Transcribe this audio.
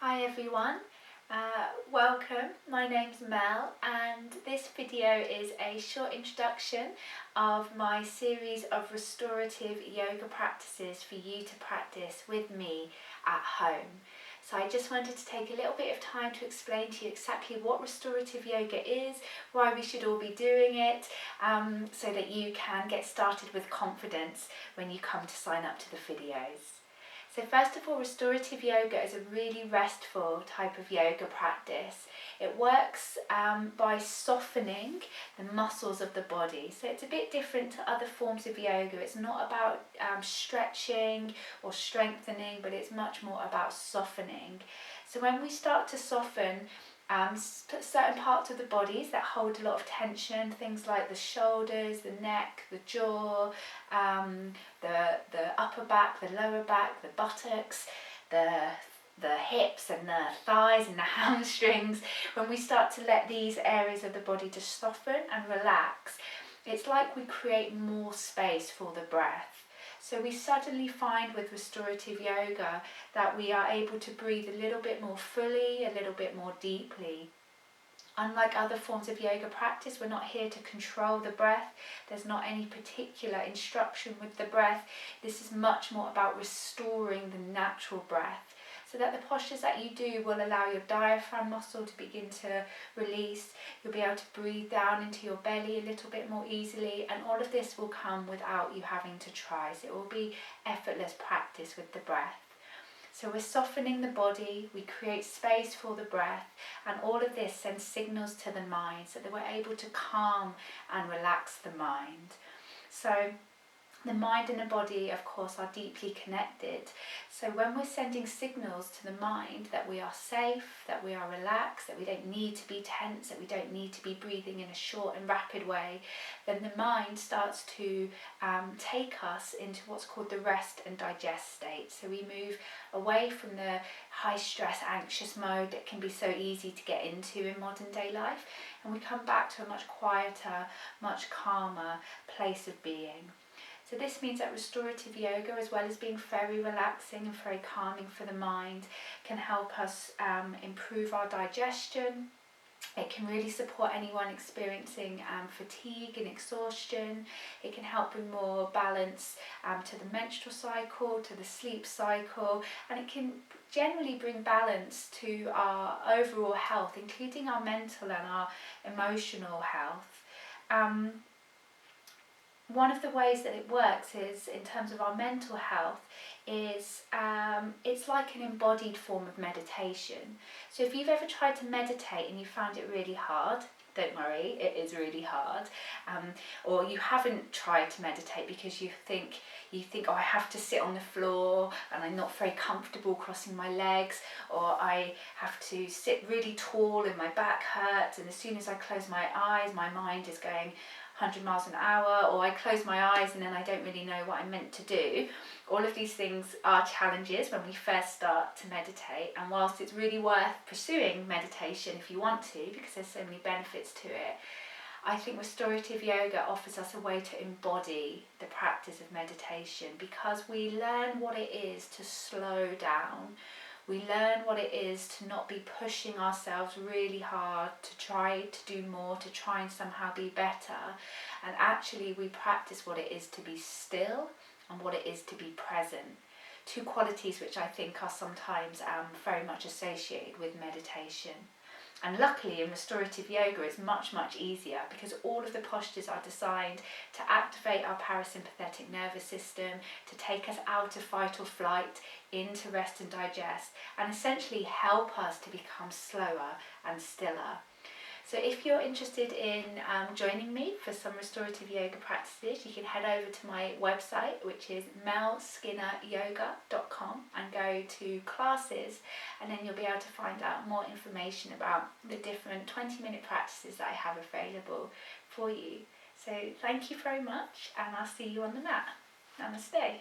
Hi everyone, welcome. My name's Mel and this video is a short introduction of my series of restorative yoga practices for you to practice with me at home. So I just wanted to take a little bit of time to explain to you exactly what restorative yoga is, why we should all be doing it, so that you can get started with confidence when you come to sign up to the videos. So first of all, restorative yoga is a really restful type of yoga practice. It works by softening the muscles of the body. So it's a bit different to other forms of yoga. It's not about stretching or strengthening, but it's much more about softening. So when we start to soften certain parts of the bodies that hold a lot of tension, things like the shoulders, the neck, the jaw, the upper back, the lower back, the buttocks, the hips and the thighs and the hamstrings. When we start to let these areas of the body just soften and relax, it's like we create more space for the breath. So we suddenly find with restorative yoga that we are able to breathe a little bit more fully, a little bit more deeply. Unlike other forms of yoga practice, we're not here to control the breath. There's not any particular instruction with the breath. This is much more about restoring the natural breath, so that the postures that you do will allow your diaphragm muscle to begin to release. You'll be able to breathe down into your belly a little bit more easily, and all of this will come without you having to try. So it will be effortless practice with the breath. So we're softening the body, we create space for the breath, and all of this sends signals to the mind so that we're able to calm and relax the mind. So the mind and the body, of course, are deeply connected. So when we're sending signals to the mind that we are safe, that we are relaxed, that we don't need to be tense, that we don't need to be breathing in a short and rapid way, then the mind starts to take us into what's called the rest and digest state. So we move away from the high stress, anxious mode that can be so easy to get into in modern day life, and we come back to a much quieter, much calmer place of being. So this means that restorative yoga, as well as being very relaxing and very calming for the mind, can help us improve our digestion. It can really support anyone experiencing fatigue and exhaustion. It can help bring more balance to the menstrual cycle, to the sleep cycle, and it can generally bring balance to our overall health, including our mental and our emotional health. One of the ways that it works is, in terms of our mental health, is it's like an embodied form of meditation. So if you've ever tried to meditate and you found it really hard, don't worry, it is really hard. Or you haven't tried to meditate because you think, oh, I have to sit on the floor and I'm not very comfortable crossing my legs, or I have to sit really tall and my back hurts, and as soon as I close my eyes, my mind is going 100 miles an hour, or I close my eyes and then I don't really know what I'm meant to do. All of these things are challenges when we first start to meditate, and whilst it's really worth pursuing meditation if you want to, because there's so many benefits to it, I think restorative yoga offers us a way to embody the practice of meditation, because we learn what it is to slow down. We learn what it is to not be pushing ourselves really hard, to try to do more, to try and somehow be better. And actually we practice what it is to be still and what it is to be present. Two qualities which I think are sometimes very much associated with meditation. And luckily in restorative yoga it's much, much easier, because all of the postures are designed to activate our parasympathetic nervous system, to take us out of fight or flight into rest and digest, and essentially help us to become slower and stiller. So if you're interested in joining me for some restorative yoga practices, you can head over to my website, which is melskinneryoga.com, and go to classes, and then you'll be able to find out more information about the different 20-minute practices that I have available for you. So thank you very much, and I'll see you on the mat. Namaste.